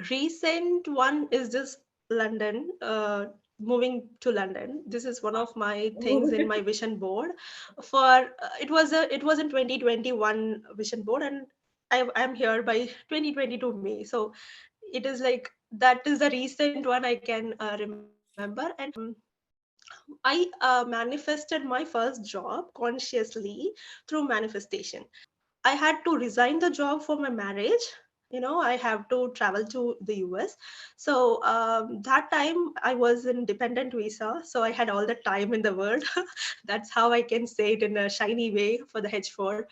Recent one is just London, moving to London. This is one of my things in my vision board. It was in 2021 vision board, and I'm here by 2022 May. So it is like that is the recent one I can remember. And I manifested my first job consciously through manifestation. I had to resign the job for my marriage. I have to travel to the US. So that time I was in dependent visa. So I had all the time in the world. That's how I can say it in a shiny way for the H4.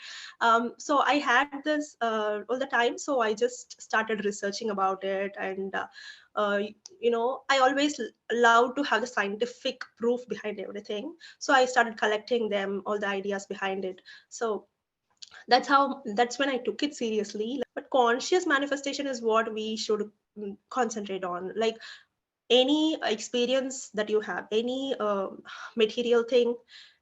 So I had this all the time. So I just started researching about it. And, uh, I always love to have the scientific proof behind everything. So I started collecting them, all the ideas behind it. So that's when I took it seriously. But conscious manifestation is what we should concentrate on. Like any experience that you have, any material thing,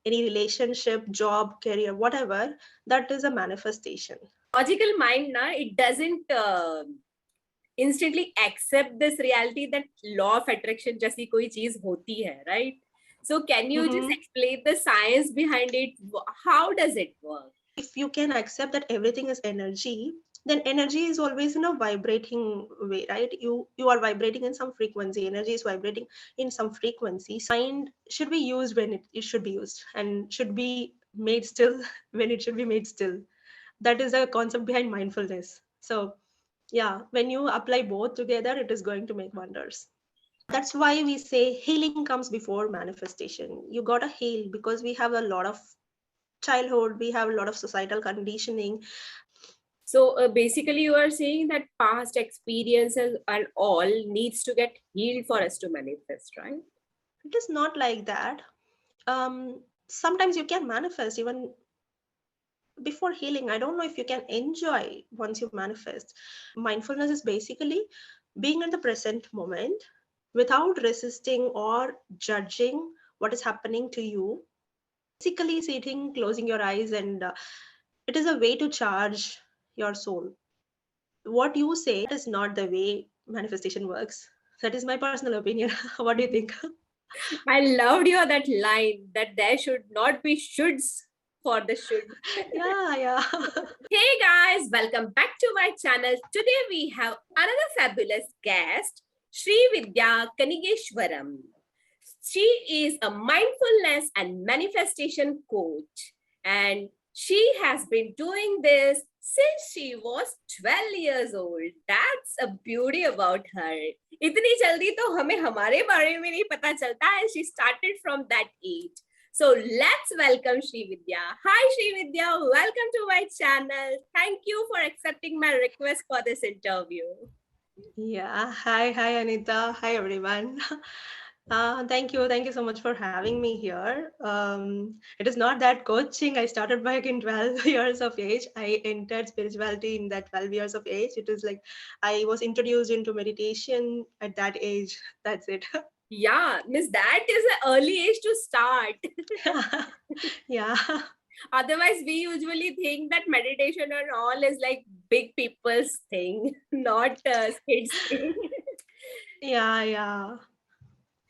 any relationship, job, career, whatever, that is a manifestation. Logical mind, it doesn't instantly accept this reality that law of attraction जैसी कोई चीज होती है, right? So can you just explain the science behind it? How does it work? If you can accept that everything is energy, then energy is always in a vibrating way, right? You are vibrating in some frequency. Energy is vibrating in some frequency. Mind should be used when it should be used, and should be made still when it should be made still. That is the concept behind mindfulness. So yeah, when you apply both together, it is going to make wonders. That's why we say healing comes before manifestation. You gotta heal because we have a lot of childhood, we have a lot of societal conditioning. So basically you are saying that past experiences and all needs to get healed for us to manifest, right? It is not like that. Sometimes you can manifest even before healing. I don't know if you can enjoy once you manifest. Mindfulness is basically being in the present moment without resisting or judging what is happening to you. Basically sitting, closing your eyes, and it is a way to charge your soul. What you say is not the way manifestation works. That is my personal opinion. What do you think? I loved your that line that there should not be shoulds for the should. Yeah. Hey guys, welcome back to my channel. Today we have another fabulous guest, Sri Vidya Kanigeshwaram. She is a mindfulness and manifestation coach, and she has been doing this since she was 12 years old. That's a beauty about her. इतनी जल्दी तो हमें हमारे बारे में नहीं पता चलता है. She started from that age. So let's welcome Sri Vidya. Hi Sri Vidya, welcome to my channel. Thank you for accepting my request for this interview. Yeah. Hi, Anita. Hi, everyone. Thank you so much for having me here. It is not that coaching. I started back in 12 years of age. I entered spirituality in that 12 years of age. It is like I was introduced into meditation at that age. That's it. Yeah, Miss, that is an early age to start. Yeah. Otherwise, we usually think that meditation and all is like big people's thing, not kids' thing. Yeah.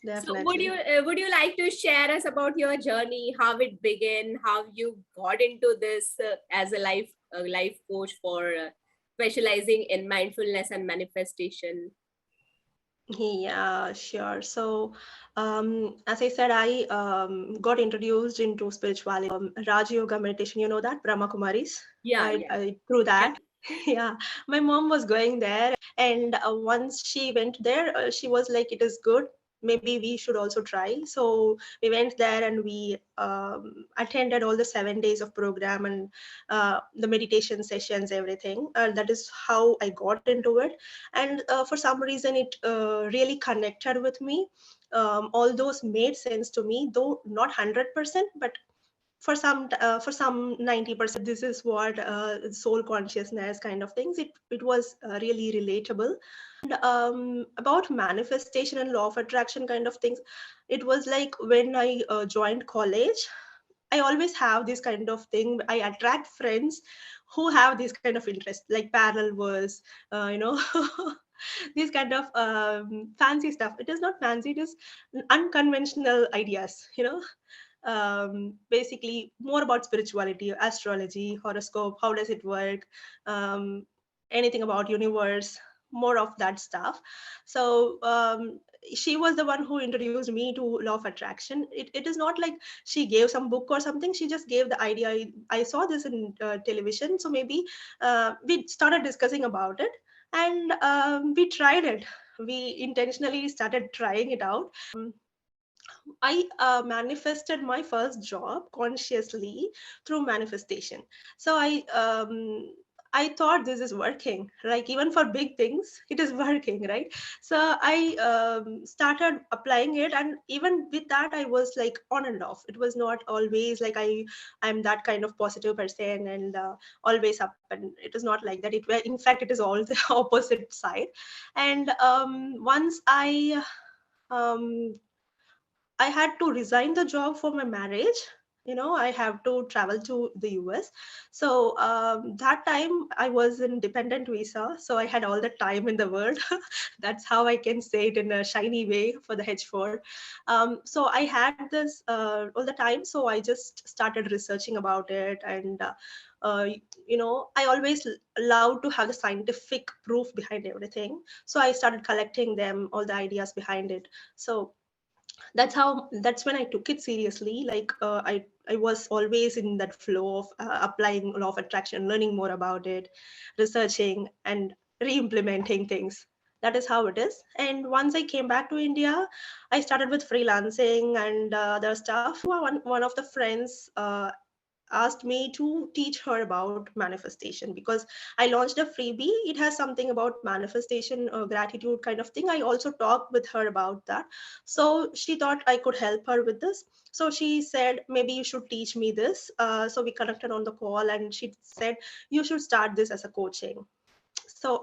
Definitely. So would you like to share us about your journey, how it began, how you got into this as a life coach for specializing in mindfulness and manifestation? Yeah, sure. So, as I said, I got introduced into spirituality, Raj Yoga meditation. You know that Brahma Kumaris. Yeah. I through that. Yeah, my mom was going there, and once she went there, she was like, "It is good. Maybe we should also try." So we went there and we attended all the 7 days of program and the meditation sessions, everything. That is how I got into it, and for some reason, it really connected with me. All those made sense to me, though not 100%, but for some 90%. This is what soul consciousness kind of things. It was really relatable. And about manifestation and law of attraction kind of things, it was like when I joined college, I always have this kind of thing. I attract friends who have this kind of interest, like parallel worlds, these kind of fancy stuff. It is not fancy, it is unconventional ideas, basically more about spirituality, astrology, horoscope, how does it work, um, anything about universe, more of that stuff. So she was the one who introduced me to law of attraction. It is not like she gave some book or something, she just gave the idea. I saw this in television, so maybe we started discussing about it, and we tried it. We intentionally started trying it out. I manifested my first job consciously through manifestation. So I thought this is working. Like even for big things, it is working, right? So I started applying it, and even with that, I was like on and off. It was not always like I'm that kind of positive person and always up. And it is not like that. In fact, it is all the opposite side. And once um, I had to resign the job for my marriage. I have to travel to the US. So that time I was in dependent visa. So I had all the time in the world. That's how I can say it in a shiny way for the H4. So I had this all the time. So I just started researching about it. And, uh, I always love to have the scientific proof behind everything. So I started collecting them, all the ideas behind it. So that's when I took it seriously. Like I was always in that flow of applying law of attraction, learning more about it, researching and re-implementing things. That is how it is. And once I came back to India, I started with freelancing and other stuff. One of the friends asked me to teach her about manifestation, because I launched a freebie. It has something about manifestation, gratitude kind of thing. I also talked with her about that. So she thought I could help her with this. So she said, maybe you should teach me this. So we connected on the call, and she said, you should start this as a coaching. So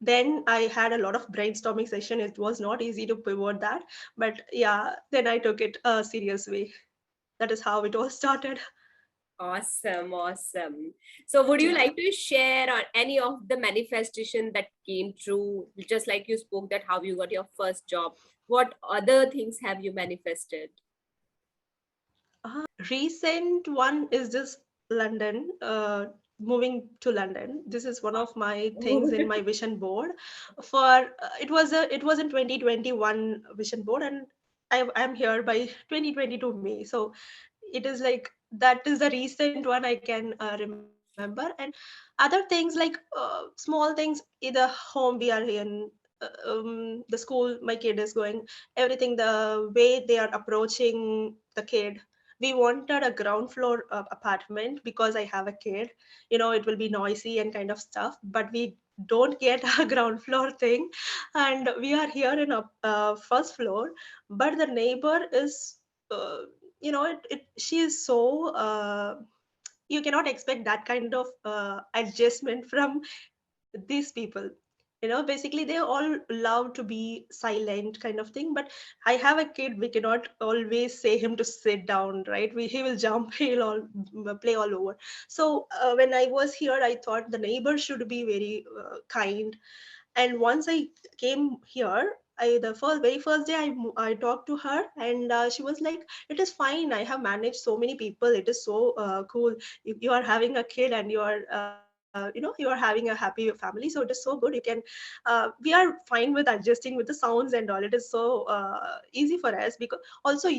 then I had a lot of brainstorming session. It was not easy to pivot that, but yeah, then I took it a serious way. That is how it all started. Awesome, awesome. So, would you Yeah. like to share on any of the manifestation that came true? Just like you spoke that how you got your first job. What other things have you manifested? Recent one is this London, moving to London. This is one of my things in my vision board. It was in 2021 vision board, and I'm here by 2022 May. So it is like that is the recent one I can remember. And other things like small things, either home we are in, the school my kid is going, everything, the way they are approaching the kid. We wanted a ground floor apartment because I have a kid. It will be noisy and kind of stuff, but we don't get a ground floor thing. And we are here in a first floor, but the neighbor is uh, she is so you cannot expect that kind of adjustment from these people. Basically they all love to be silent kind of thing, but I have a kid, we cannot always say him to sit down, right? He will jump, he'll all play all over. So when I was here, I thought the neighbor should be very kind. And once I came here, very first day I talked to her, and she was like, it is fine, I have managed so many people, it is so cool. You are having a kid, and you are having a happy family, so it is so good. You can we are fine with adjusting with the sounds and all. It is so easy for us, because also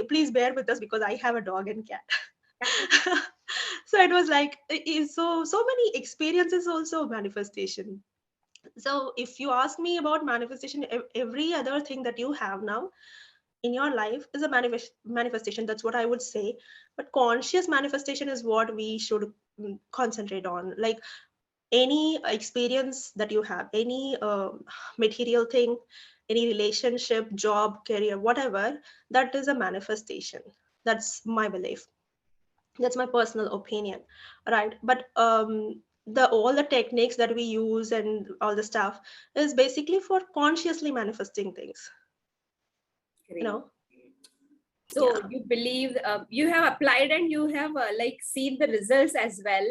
please bear with us, because I have a dog and cat. So it was like so many experiences, also manifestation. So if you ask me about manifestation, every other thing that you have now in your life is a manifestation. That's what I would say. But conscious manifestation is what we should concentrate on. Like any experience that you have, any material thing, any relationship, job, career, whatever, that is a manifestation. That's my belief. That's my personal opinion, right? But the all the techniques that we use and all the stuff is basically for consciously manifesting things, you Great. know So yeah. you believe you have applied and you have like seen the results as well.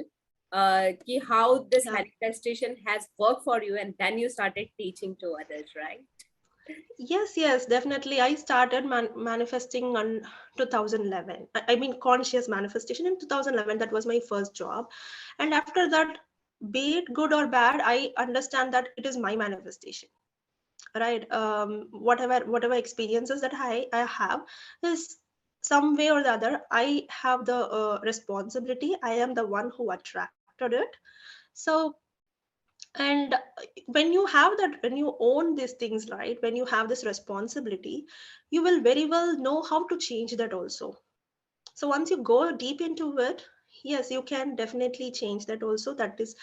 how this Yeah. manifestation has worked for you, and then you started teaching to others, right? Yes, definitely. I started manifesting on 2011. I mean, conscious manifestation in 2011. That was my first job. And after that, be it good or bad, I understand that it is my manifestation, right? Whatever experiences that I have is some way or the other, I have the responsibility. I am the one who attracted it. So, and when you have that, when you own these things, right, when you have this responsibility, you will very well know how to change that also. So once you go deep into it, yes, you can definitely change that also. That is,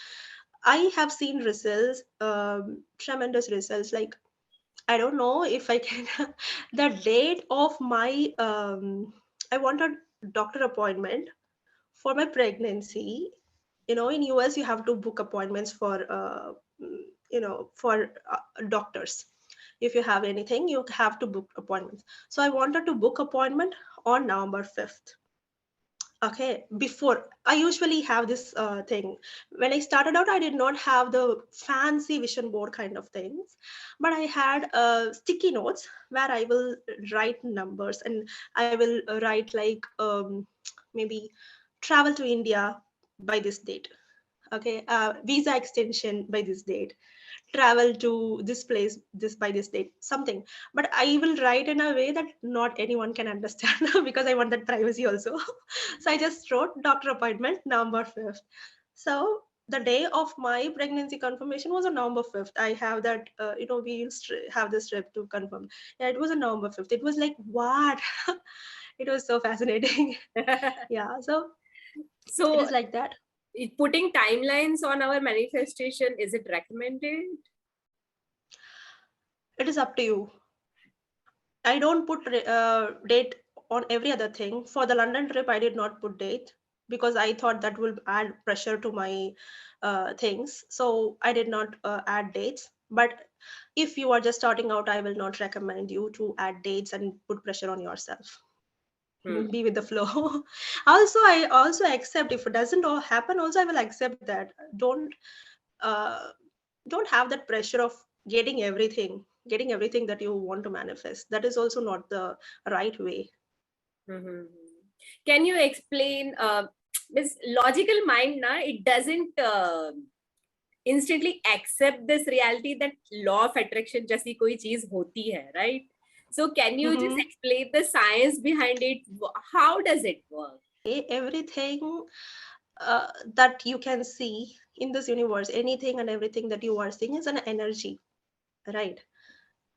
I have seen results, tremendous results. Like, I don't know if I can. The date of my I wanted doctor appointment for my pregnancy. In US you have to book appointments for for doctors. If you have anything, you have to book appointments. So I wanted to book appointment on November 5th. Okay, before I usually have this thing. When I started out, I did not have the fancy vision board kind of things, but I had sticky notes where I will write numbers, and I will write like maybe travel to India by this date. Okay, visa extension by this date, travel to this place this by this date, something. But I will write in a way that not anyone can understand because I want that privacy also. So I just wrote doctor appointment November 5th. So the day of my pregnancy confirmation was on November 5th. I have that, we used to have this trip to confirm. Yeah, it was on November 5th. It was like, what? It was so fascinating. Yeah, so it So is like that. putting timelines on our manifestation, is it recommended? It is up to you. I don't put date on every other thing. For the London trip, I did not put date because I thought that will add pressure to my things. So I did not add dates. But if you are just starting out, I will not recommend you to add dates and put pressure on yourself. Hmm. Be with the flow. Also, I also accept if it doesn't all happen. Also, I will accept that. Uh, don't have that pressure of getting everything that you want to manifest. That is also not the right way. Mhm. Can you explain this logical mind na it doesn't instantly accept this reality that law of attraction जैसी कोई चीज होती है, right? So can you just Hmm. explain the science behind it? How does it work? Everything that you can see in this universe, anything and everything that you are seeing is an energy, right?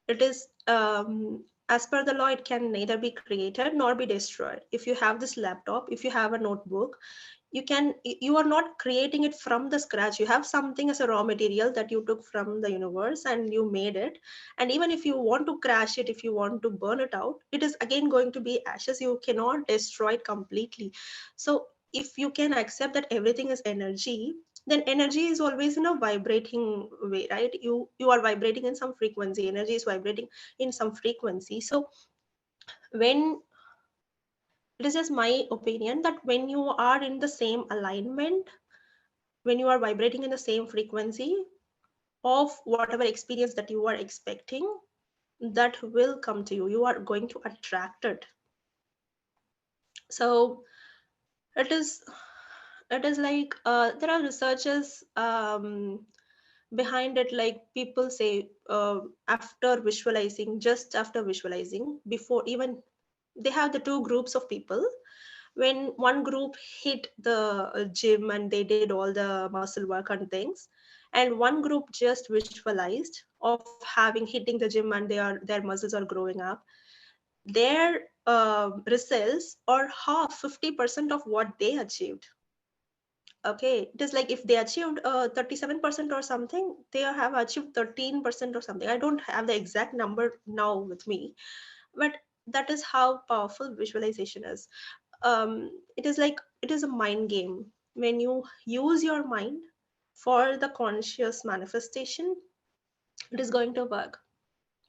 It is, as per the law, it can neither be created nor be destroyed. If you have this laptop, if you have a notebook, you are not creating it from the scratch. You have something as a raw material that you took from the universe and you made it. And even if you want to crash it, if you want to burn it out, it is again going to be ashes. You cannot destroy it completely. So if you can accept that everything is energy, then energy is always in a vibrating way, right? You are vibrating in some frequency. Energy is vibrating in some frequency. So when, it is just my opinion that when you are in the same alignment, when you are vibrating in the same frequency of whatever experience that you are expecting, that will come to you. You are going to attract it. So it is it is like, there are researches behind it. Like, people say, after visualizing, just after visualizing, before even, they have the two groups of people. When one group hit the gym and they did all the muscle work and things, and one group just visualized of having hitting the gym and their muscles are growing up, their results are half, 50% of what they achieved. Okay, it is like if they achieved 37% or something, they have achieved 13% or something. I don't have the exact number now with me, but that is how powerful visualization is. It is like, it is a mind game. When you use your mind for the conscious manifestation, it is going to work.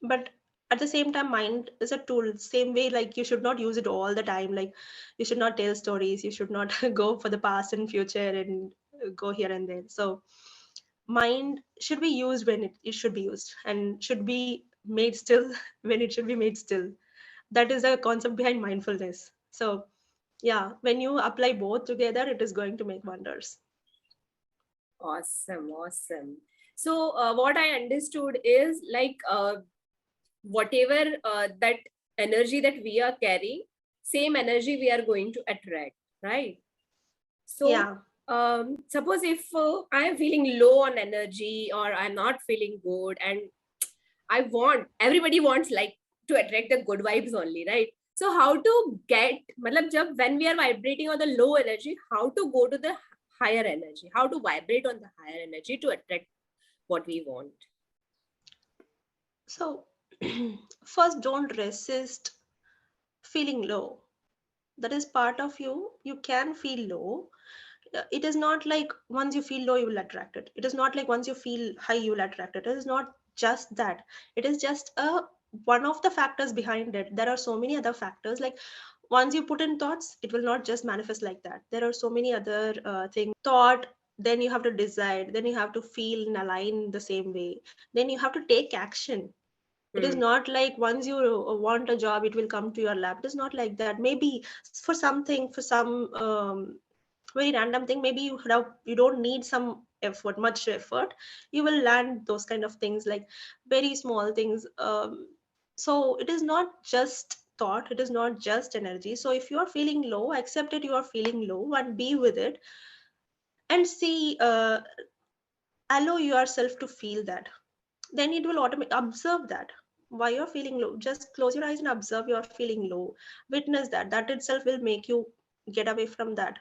But at the same time, mind is a tool. Same way, like, you should not use it all the time. Like, you should not tell stories, you should not go for the past and future and go here and there. So mind should be used when it should be used, and should be made still when it should be made still. That is the concept behind mindfulness. So yeah, when you apply both together, it is going to make wonders. Awesome, awesome. So, what I understood is like whatever that energy that we are carrying, same energy we are going to attract, right? So, Yeah. suppose if I am feeling low on energy or I'm not feeling good, and everybody wants like to attract the good vibes only, right? So how to get, matlab, when we are vibrating on the low energy, how to go to the higher energy, how to vibrate on the higher energy to attract what we want. So first, don't resist feeling low. That is part of you. You can feel low. It is not like once you feel low you will attract it. It is not like once you feel high you will attract it. It is not just that. It is just a one of the factors behind it. There are so many other factors. Like once you put in thoughts, it will not just manifest like that. There are so many other things. Thought, then you have to decide, then you have to feel and align the same way, then you have to take action. It is Hmm. not like once you want a job it will come to your lap. It is not like that. Maybe for something, for some very random thing, maybe you don't need some effort, much effort, you will land those kind of things, like very small things. So it is not just thought, it is not just energy. So if you are feeling low, accept it, you are feeling low, and be with it, and see, allow yourself to feel that. Then it will automatically observe that why you're feeling low. Just close your eyes and observe you're feeling low. Witness that. That itself will make you get away from that.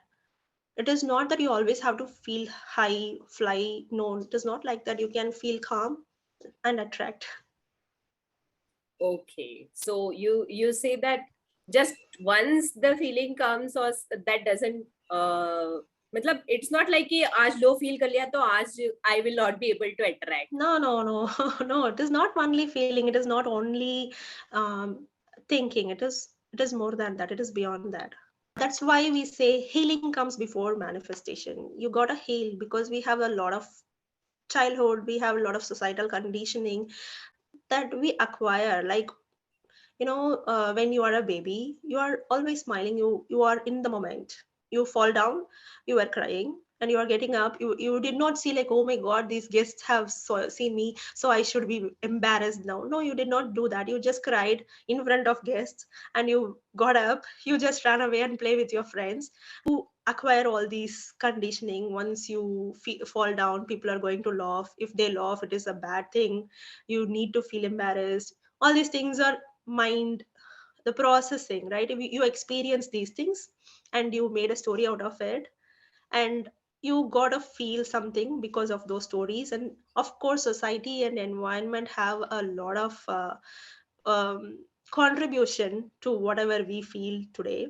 It is not that you always have to feel high, fly. No, it is not like that. You can feel calm and attract. Okay, so you say that just once the feeling comes, or that doesn't मतलब it's not like कि आज low feel कर लिया तो आज I will not be able to attract. No, no, no, no. It is not only feeling. It is not only thinking. It is more than that. It is beyond that. That's why we say healing comes before manifestation. You gotta heal because we have a lot of childhood, we have a lot of societal conditioning that we acquire. Like, when you are a baby, you are always smiling, you are in the moment. You fall down, you are crying, and you are getting up. You did not see like, oh my god, these guests have seen me, so I should be embarrassed now. No, you did not do that. You just cried in front of guests, and you got up, you just ran away and play with your friends. Acquire all these conditioning. Once you fall down, people are going to laugh. If they laugh, it is a bad thing. You need to feel embarrassed. All these things are mind, the processing, right? You experience these things and you made a story out of it, and you gotta feel something because of those stories. And of course society and environment have a lot of um, contribution to whatever we feel today.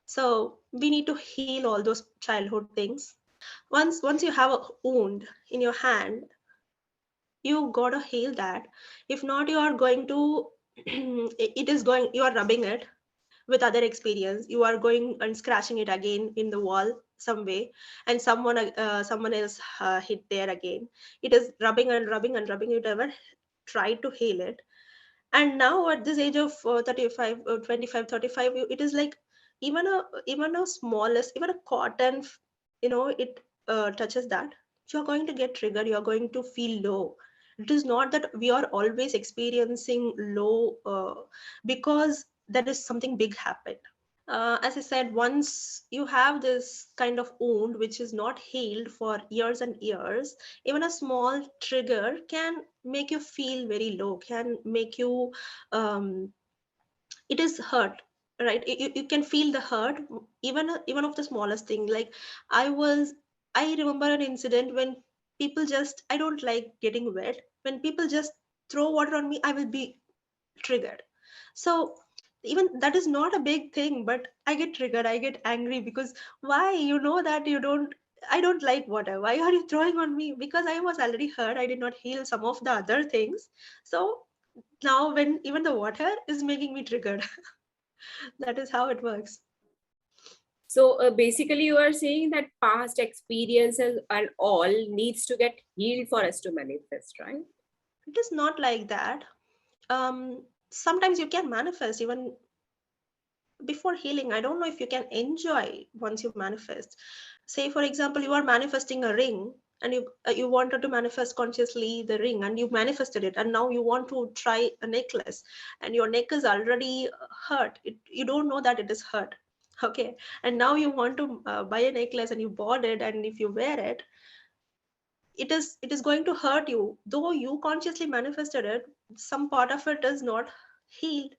So we need to heal all those childhood things. Once you have a wound in your hand, you gotta heal that. If not, you are going to it is going, you are rubbing it with other experience. You are going and scratching it again in the wall some way, and someone else hit there again. It is rubbing and rubbing and rubbing. You never try to heal it. And now at this age of 35, 25, 35, it is like even a smallest, even a cotton, it touches that, you're going to get triggered, you're going to feel low. It is not that we are always experiencing low because there is something big happened. As I said, once you have this kind of wound which is not healed for years and years, even a small trigger can make you feel very low, can make you, um, it is hurt, right? You can feel the hurt, even of the smallest thing. Like, I remember an incident when people just, I don't like getting wet. When people just throw water on me, I will be triggered. So even that is not a big thing, but I get triggered, I get angry, because why? You know that you don't, I don't like water, why are you throwing on me? Because I was already hurt, I did not heal some of the other things. So now when even the water is making me triggered, that is how it works. So basically, you are saying that past experiences and all needs to get healed for us to manifest, right? It is not like that. Sometimes you can manifest even before healing. I don't know if you can enjoy once you manifest. Say for example, you are manifesting a ring, and you wanted to manifest consciously the ring, and you manifested it, and now you want to try a necklace, and your neck is already hurt. You don't know that it is hurt. Okay, and now you want to buy a necklace, and you bought it, and if you wear it, it is going to hurt you. Though you consciously manifested it, some part of it is not healed,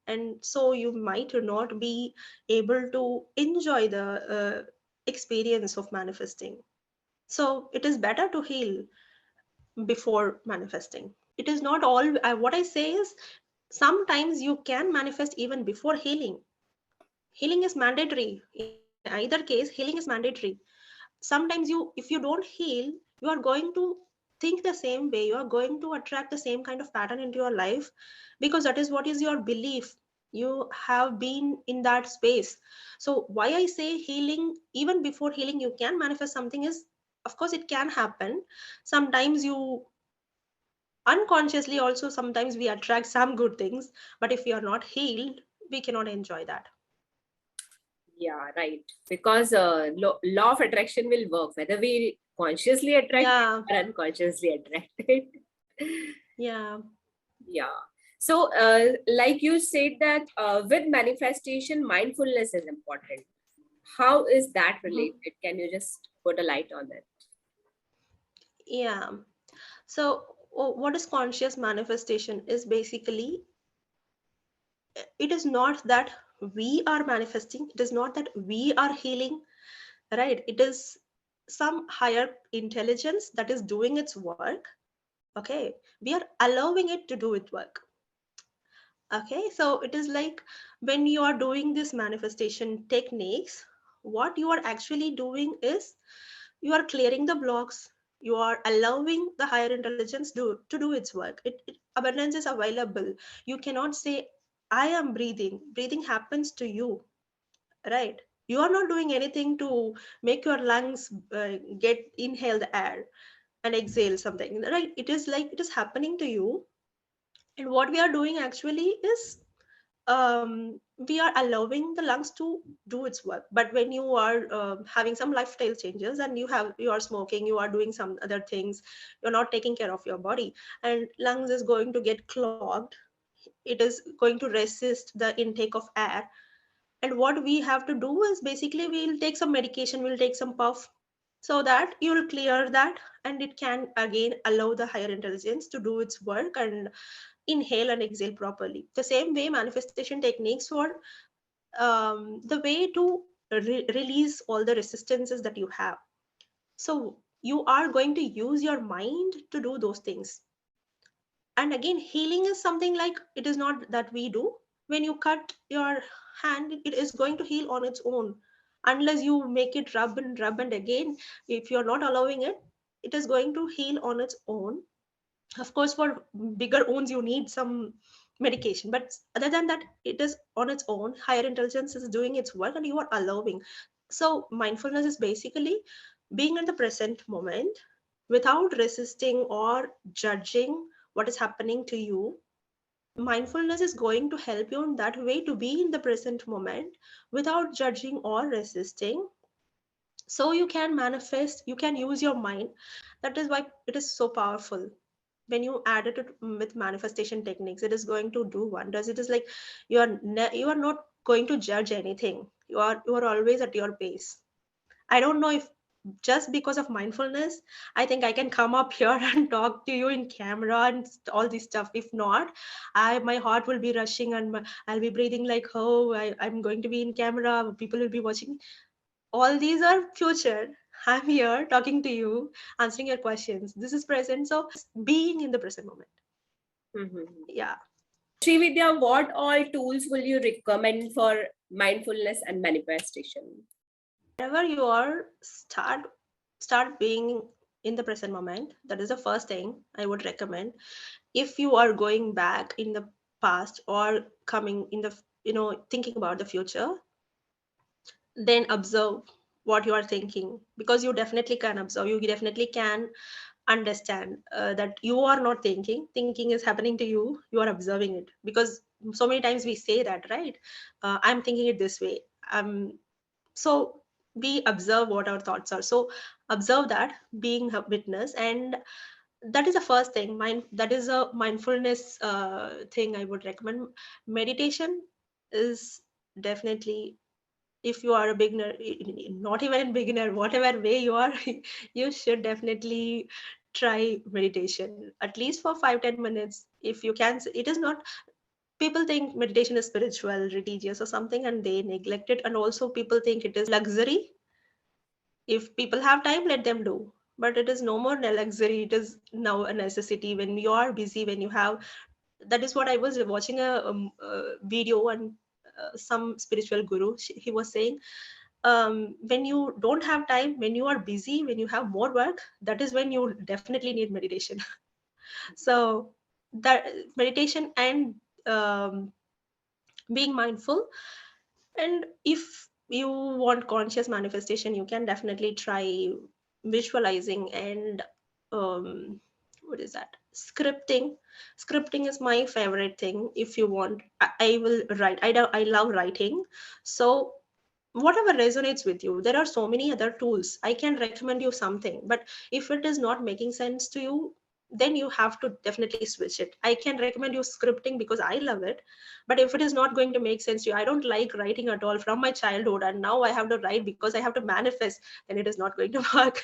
and so you might not be able to enjoy the experience of manifesting. So it is better to heal before manifesting. It is not all. What I say is, sometimes you can manifest even before healing. Healing is mandatory. In either case, healing is mandatory. Sometimes if you don't heal, you are going to think the same way, you are going to attract the same kind of pattern into your life, because that is what is your belief. You have been in that space. So why I say healing, even before healing you can manifest something, is of course it can happen. Sometimes you unconsciously also, sometimes we attract some good things, but if we are not healed, we cannot enjoy that. Yeah, right. Because law of attraction will work whether we consciously attract it Yeah, or unconsciously attract it. yeah. Yeah. So, like you said that with manifestation, mindfulness is important. How is that Mhm. related? Can you just put a light on it? Yeah. So, what is conscious manifestation? Is basically, it is not that we are manifesting, it is not that we are healing, right? It is some higher intelligence that is doing its work. Okay, we are allowing it to do its work. Okay, so it is like, when you are doing this manifestation techniques, what you are actually doing is, you are clearing the blocks, you are allowing the higher intelligence to do its work. Abundance is available. You cannot say, I am breathing. Breathing happens to you, right? You are not doing anything to make your lungs get inhale the air and exhale something, right? It is like it is happening to you. And what we are doing actually is, we are allowing the lungs to do its work. But when you are having some lifestyle changes, and you are smoking, you are doing some other things, you're not taking care of your body, and lungs is going to get clogged. It is going to resist the intake of air. And what we have to do is, basically we'll take some medication, we'll take some puff, so that you'll clear that, and it can again allow the higher intelligence to do its work and inhale and exhale properly. The same way, manifestation techniques for the way to release all the resistances that you have. So you are going to use your mind to do those things. And again, healing is something like, it is not that we do. When you cut your hand, it is going to heal on its own, unless you make it rub and again. If you're not allowing it, it is going to heal on its own. Of course, for bigger wounds you need some medication, but other than that, it is on its own. Higher intelligence is doing its work, and you are allowing. So mindfulness is basically being in the present moment, without resisting or judging what is happening to you. Mindfulness is going to help you in that way, to be in the present moment without judging or resisting, so you can manifest, you can use your mind. That is why it is so powerful. When you add it with manifestation techniques, it is going to do wonders. It is like, you are not going to judge anything. You are always at your pace. I don't know if, just because of mindfulness, I think I can come up here and talk to you in camera and all this stuff. If not, my heart will be rushing, and I'll be breathing like, oh, I'm going to be in camera, people will be watching. All these are future. I'm here talking to you, answering your questions. This is present. So being in the present moment. Mhm. Yeah. Srividya, what all tools will you recommend for mindfulness and manifestation? Wherever you are, start being in the present moment. That is the first thing I would recommend. If you are going back in the past, or coming in the, thinking about the future, then observe what you are thinking, because you definitely can observe, you definitely can understand that you are not thinking is happening to you, you are observing it. Because so many times we say that, right? I'm thinking it this way. So we observe what our thoughts are. So observe that, being a witness. And that is the first thing, that is a mindfulness thing I would recommend. Meditation is definitely, if you are a beginner, not even a beginner, whatever way you are, you should definitely try meditation at least for 5-10 minutes if you can. It is not, people think meditation is spiritual, religious or something, and they neglect it. And also people think it is luxury. If people have time, let them do, but it is no more a luxury, it is now a necessity. When you are busy, when you have, that is what I was watching a video, and some spiritual guru, he was saying, when you don't have time, when you are busy, when you have more work, that is when you definitely need meditation. So that meditation and um, being mindful. And if you want conscious manifestation, you can definitely try visualizing and what is that, scripting. Scripting is my favorite thing. If you want, I will write. I love writing. So whatever resonates with you, there are so many other tools, I can recommend you something. But if it is not making sense to you, then you have to definitely switch it. I can recommend you scripting because I love it. But if it is not going to make sense to you, I don't like writing at all from my childhood, and now I have to write because I have to manifest, then it is not going to work.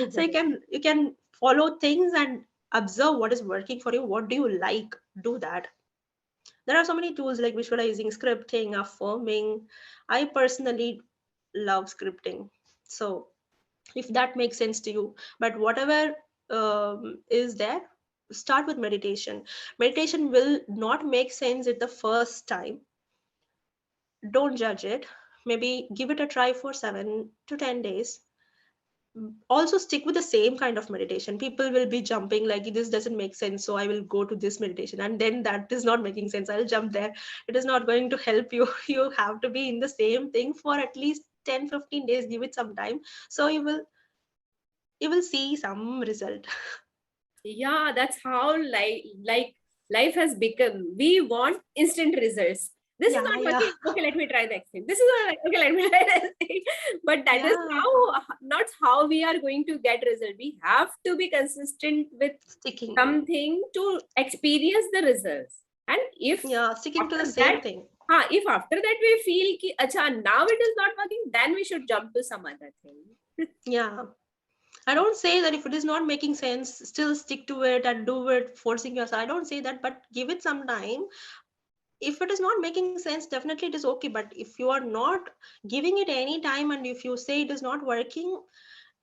So you can follow things and observe what is working for you, what do you like, do that. There are so many tools like visualizing, scripting, affirming. I personally love scripting. So if that makes sense to you, but whatever is there, start with meditation. Meditation will not make sense at the first time. Don't judge it. Maybe give it a try for 7 to 10 days. Also stick with the same kind of meditation. People will be jumping like, this doesn't make sense, so I will go to this meditation, and then that is not making sense, I'll jump there. It is not going to help you. You have to be in the same thing for at least 10-15 days. Give it some time, so you will see some result. Yeah, that's how life has become. We want instant results. This is Yeah, not yeah. working. Okay, let me try next thing. This is not okay. Let me try next thing. But that is Yeah, how, not how we are going to get result. We have to be consistent with sticking. something to experience the results. And if Yeah, sticking to the after same that, thing. if after that we feel ki, acha, now it is not working, then we should jump to some other thing. Yeah, I don't say that if it is not making sense, still stick to it and do it, forcing yourself. I don't say that, but give it some time. If it is not making sense, definitely it is okay. But if you are not giving it any time, and if you say it is not working,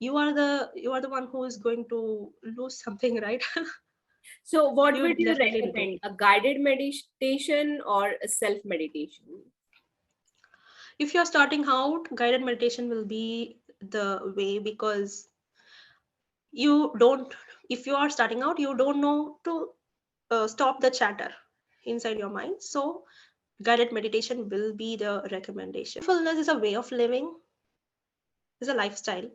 you are the one who is going to lose something, right? So, what You would you definitely need to. recommend? A guided meditation or a self meditation? If you're starting out, guided meditation will be the way, because you don't, if you are starting out, you don't know to stop the chatter inside your mind. So guided meditation will be the recommendation. Mindfulness is a way of living, is a lifestyle.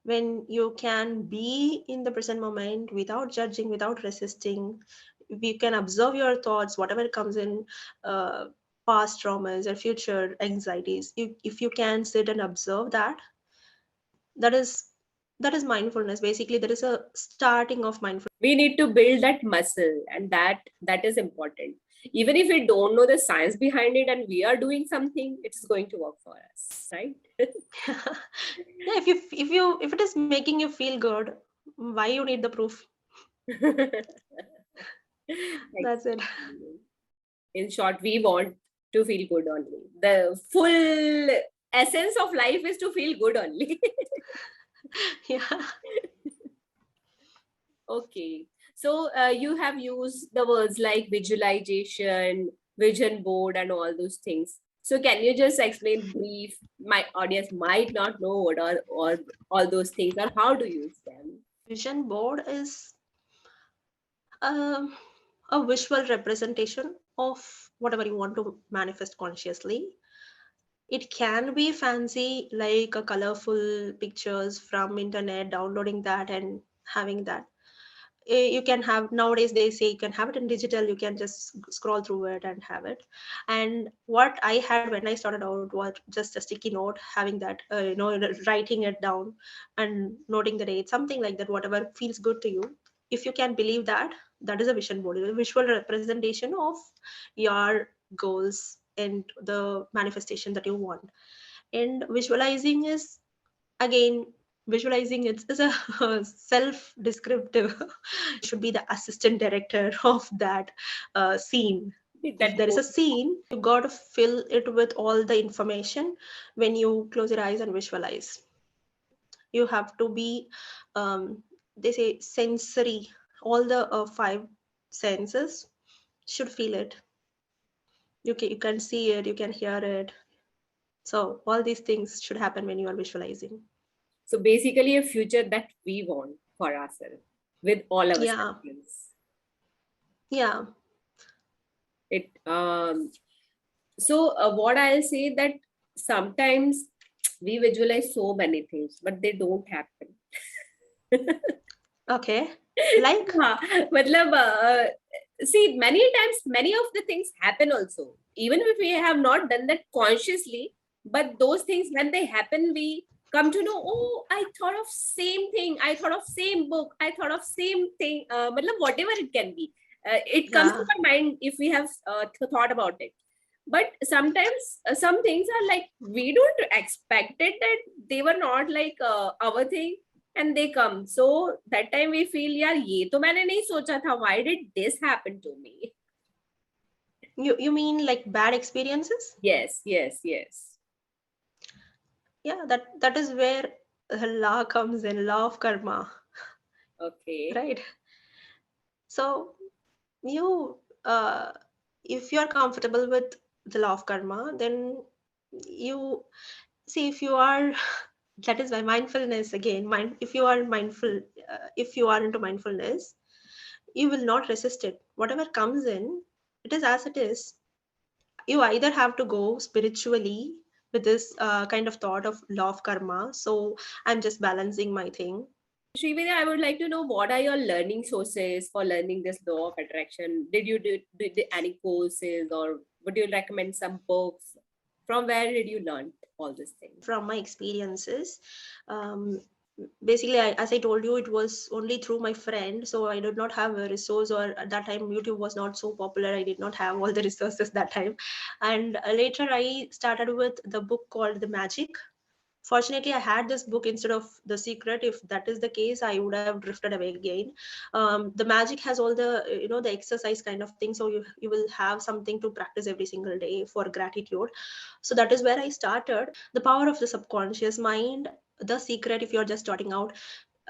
When you can be in the present moment without judging, without resisting, you can observe your thoughts, whatever comes in, uh, past traumas or future anxieties. If you can sit and observe that, that is that is mindfulness. Basically, there is a starting of mindfulness. We need to build that muscle, and that is important. Even if we don't know the science behind it, and we are doing something, it is going to work for us, right? Yeah, if it is making you feel good, why you need the proof? That's it. Exactly. In short, we want to feel good only. The full essence of life is to feel good only. Yeah. Okay. So you have used the words like visualization, vision board, and all those things. So can you just explain brief? My audience might not know what are all those things or how to use them. Vision board is um, a visual representation of whatever you want to manifest consciously. It can be fancy, like a colorful pictures from internet, downloading that and having that. You can have, nowadays they say you can have it in digital, you can just scroll through it and have it. And what I had when I started out was just a sticky note, having that, writing it down and noting the date, something like that, whatever feels good to you. If you can believe that, that is a vision board, a visual representation of your goals and the manifestation that you want. And visualizing is, again, visualizing it is a self descriptive. You should be the assistant director of that scene. If That there is a book. scene, you got to fill it with all the information. When you close your eyes and visualize, you have to be, um, they say, sensory. All the five senses should feel it. You can see it, you can hear it. So all these things should happen when you are visualizing. So basically, a future that we want for ourselves with all our Yeah, senses. yeah. It so what I'll say that sometimes we visualize so many things, but they don't happen. Okay. Like, हाँ, मतलब see, many times many of the things happen also, even if we have not done that consciously, but those things when they happen we come to know, oh, I thought of same thing, I thought of same book, I thought of same thing, मतलब whatever it can be, it comes to yeah, my mind if we have thought about it. But sometimes some things are like we don't expect it, that they were not like our thing, and they come. So that time we feel, यार ये तो मैंने नहीं सोचा था, why did this happen to me? you mean like bad experiences? Yes, yes, yes. Yeah, that is where the law comes in, law of karma, Okay. right? So you, if you are comfortable with the law of karma, then you see, if you are, that is why mindfulness, again, mind, if you are mindful, if you are into mindfulness, you will not resist it. Whatever comes in, it is as it is. You either have to go spiritually with this kind of thought of law of karma, so I'm just balancing my thing. Srividya, I would like to know what are your learning sources for learning this law of attraction? Did you do any courses, or would you recommend some books? From where did you learn all these things? From my experiences, um, basically, as I told you, it was only through my friend, so I did not have a resource, or at that time YouTube was not so popular, I did not have all the resources that time. And later I started with the book called The Magic. Fortunately, I had this book instead of The Secret. If that is the case, I would have drifted away again. The Magic has all the, the exercise kind of thing, so you will have something to practice every single day for gratitude. So that is where I started. The power of the subconscious mind, The Secret, if you're just starting out.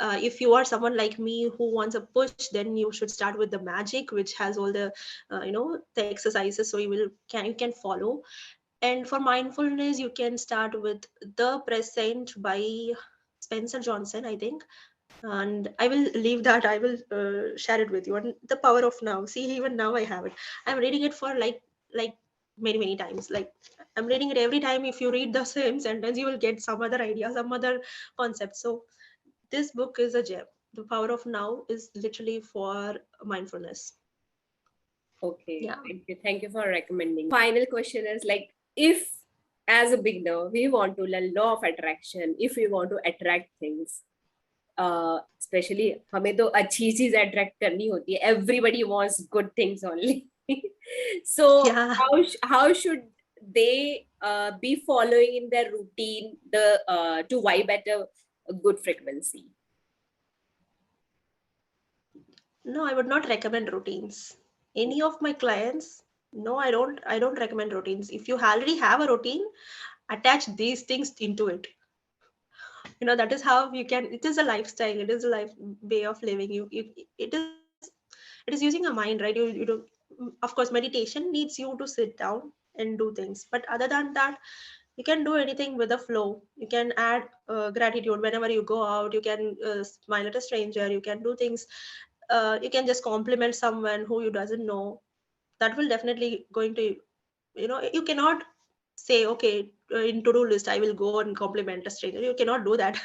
If you are someone like me who wants a push, then you should start with The Magic, which has all the the exercises, so you can follow. And for mindfulness, you can start with The Present by Spencer Johnson, I think. And I will leave that, I will share it with you. And The Power of Now, see, even now I have it. I'm reading it for like many times. Like, I'm reading it every time. If you read the same sentence, you will get some other idea, some other concept. So this book is a gem. The Power of Now is literally for mindfulness. Okay, Yeah. thank you. Thank you for recommending. Final question is like, if as a beginner we want to learn law of attraction, if we want to attract things, specially हमें तो अच्छी चीज attract करनी होती है, everybody wants good things only, so Yeah. how should they be following in their routine the to vibe at a good frequency? No, I would not recommend routines. Any of my clients, no, I don't recommend routines. If you already have a routine, attach these things into it. That is how you can, it is a lifestyle, it is a life way of living. It is using a mind, right? You don't, of course, meditation needs you to sit down and do things. But other than that, you can do anything with a flow. You can add gratitude whenever you go out. You can smile at a stranger. You can do things. You can just compliment someone who you doesn't know. That will definitely going to, you cannot say, okay, in to-do list, I will go and compliment a stranger. You cannot do that.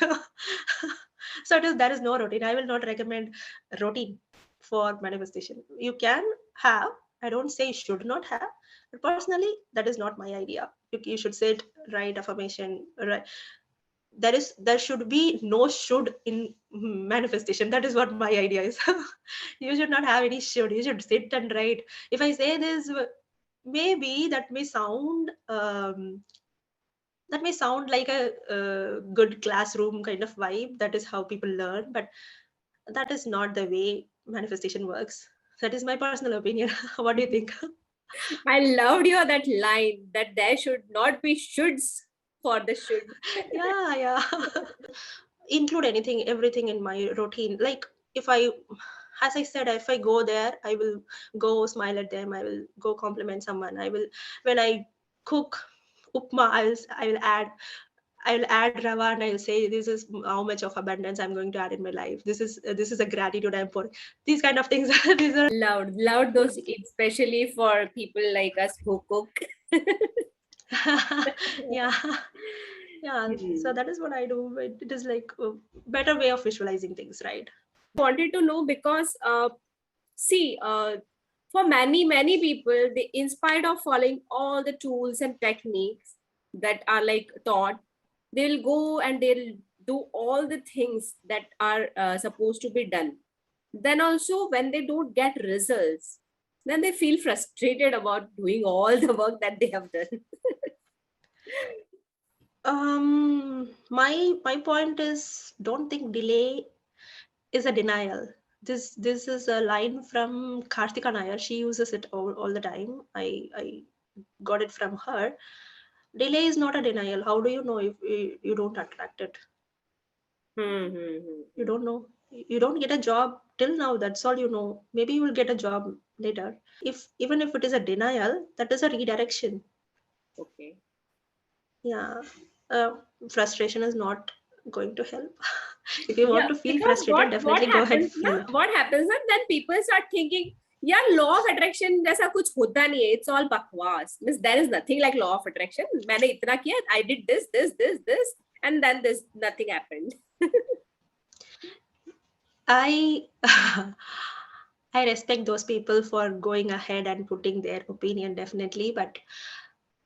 So that is no routine. I will not recommend routine for manifestation. You can have, I don't say you should not have, but personally, that is not my idea. You should say it right, affirmation, right. There should be no should in manifestation. That is what my idea is. You should not have any should. You should sit and write. If I say this, maybe that may sound like a good classroom kind of vibe. That is how people learn, but that is not the way manifestation works. That is my personal opinion. What do you think? I loved your that line that there should not be shoulds for the should. Yeah, yeah. Include anything, everything in my routine. Like if I, as I said, if I go there, I will go smile at them. I will go compliment someone. I will, when I cook upma, I will add rava and I will say this is how much of abundance I'm going to add in my life. This is a gratitude I'm pouring. These kind of things. These are Loud those, especially for people like us who cook. yeah, yeah. So that is what I do. It is like a better way of visualizing things, right? Wanted to know because see, for many people, they, in spite of following all the tools and techniques that are like taught, they'll go and they'll do all the things that are supposed to be done. Then also when they don't get results, then they feel frustrated about doing all the work that they have done. My point is, don't think delay is a denial. This is a line from Kartika Nair. She uses it all the time. I got it from her. Delay is not a denial. How do you know if you don't attract it? You don't know. You don't get a job till now. That's all you know. Maybe you will get a job later. If even if it is a denial, that is a redirection. Okay. Yeah. uh, Frustration is not going to help. If you want Yeah, to feel because frustrated, definitely go ahead and feel it. what happens ना, then people start thinking, yeah, law of attraction जैसा कुछ होता नहीं है, it's all बकवास. Means there is nothing like law of attraction. मैंने इतना किया, I did this, and then this nothing happened. I I respect those people for going ahead and putting their opinion, definitely, but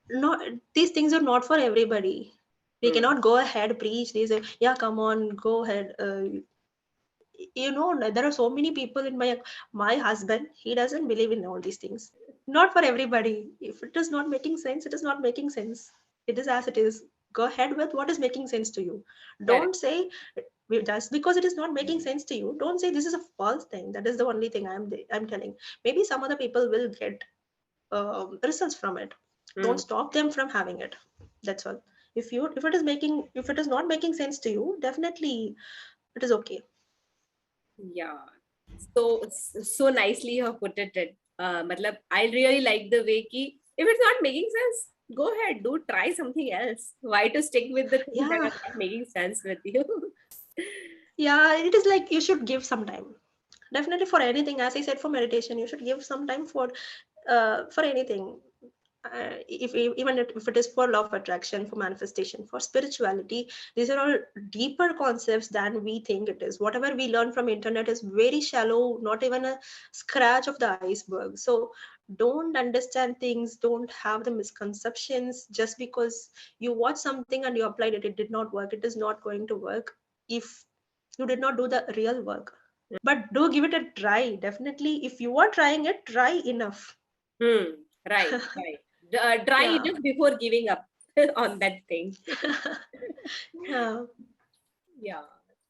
not, these things are not for everybody. We cannot go ahead preach these. Yeah, come on, go ahead. You know, there are so many people in my husband. He doesn't believe in all these things. Not for everybody. If it is not making sense, it is not making sense. It is as it is. Go ahead with what is making sense to you. Correct. Don't say just because it is not making sense to you. Don't say this is a false thing. That is the only thing I'm telling. Maybe some other people will get results from it. Don't stop them from having it. That's all. If it is not making sense to you, definitely it is okay. Yeah. So nicely you have put it. Matlab, I really like the way ki if it's not making sense, go ahead, do try something else. Why to stick with the things that Yeah, are not making sense with you? yeah. It is like you should give some time. Definitely for anything, as I said, for meditation, you should give some time for anything. If even if it is for law of attraction, for manifestation, for spirituality, these are all deeper concepts than we think it is. Whatever we learn from internet is very shallow, not even a scratch of the iceberg. So don't understand things, don't have the misconceptions just because you watch something and you applied it, it did not work. It is not going to work if you did not do the real work. But do give it a try. Definitely, if you are trying it, try enough. Right. Try Yeah. just before giving up on that thing. Yeah, Yeah.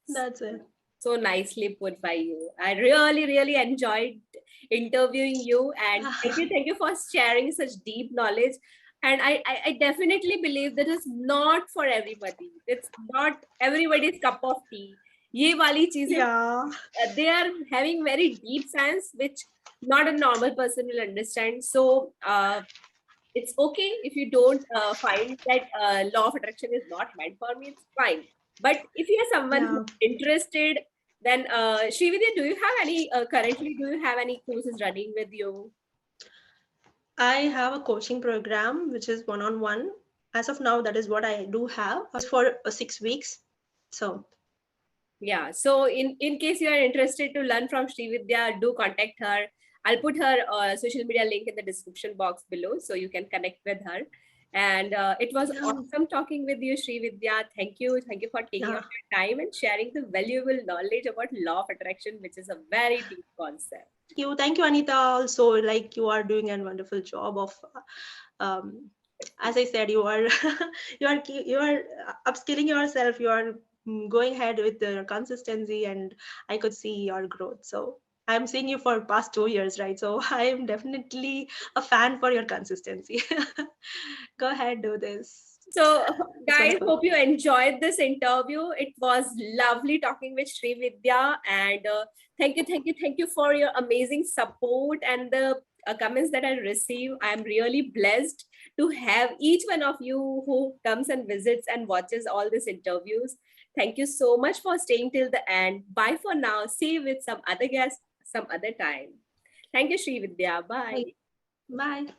that's it. So nicely put by you. I really enjoyed interviewing you, and thank you for sharing such deep knowledge. And I definitely believe that it's not for everybody. It's not everybody's cup of tea. ये वाली चीजें, Yeah. they are having very deep science which not a normal person will understand. So it's okay if you don't find that law of attraction is not meant for me, it's fine. But if you are someone Yeah. who's interested, then Srividya, do you have any currently do you have any courses running with you? I have a coaching program which is one on one. as of now, that is what I do have. It's for 6 weeks. So yeah, so in case you are interested to learn from Srividya, do contact her. I'll put her social media link in the description box below, so you can connect with her. And it was yeah, awesome talking with you, Srividya. Thank you for taking yeah. out your time and sharing the valuable knowledge about law of attraction, which is a very deep concept. Thank you, Anita. Also, like, you are doing a wonderful job of, as I said, you are you are upskilling yourself. You are going ahead with the consistency, and I could see your growth. So I'm seeing you for past 2 years, right? So I am definitely a fan for your consistency. Go ahead, do this. So, It's guys, wonderful. hope you enjoyed this interview. It was lovely talking with Sri Vidya, and thank you for your amazing support and the comments that I receive. I am really blessed to have each one of you who comes and visits and watches all these interviews. Thank you so much for staying till the end. Bye for now. See you with some other guests some other time. Thank you, Sri Vidya. Bye. Bye. Bye.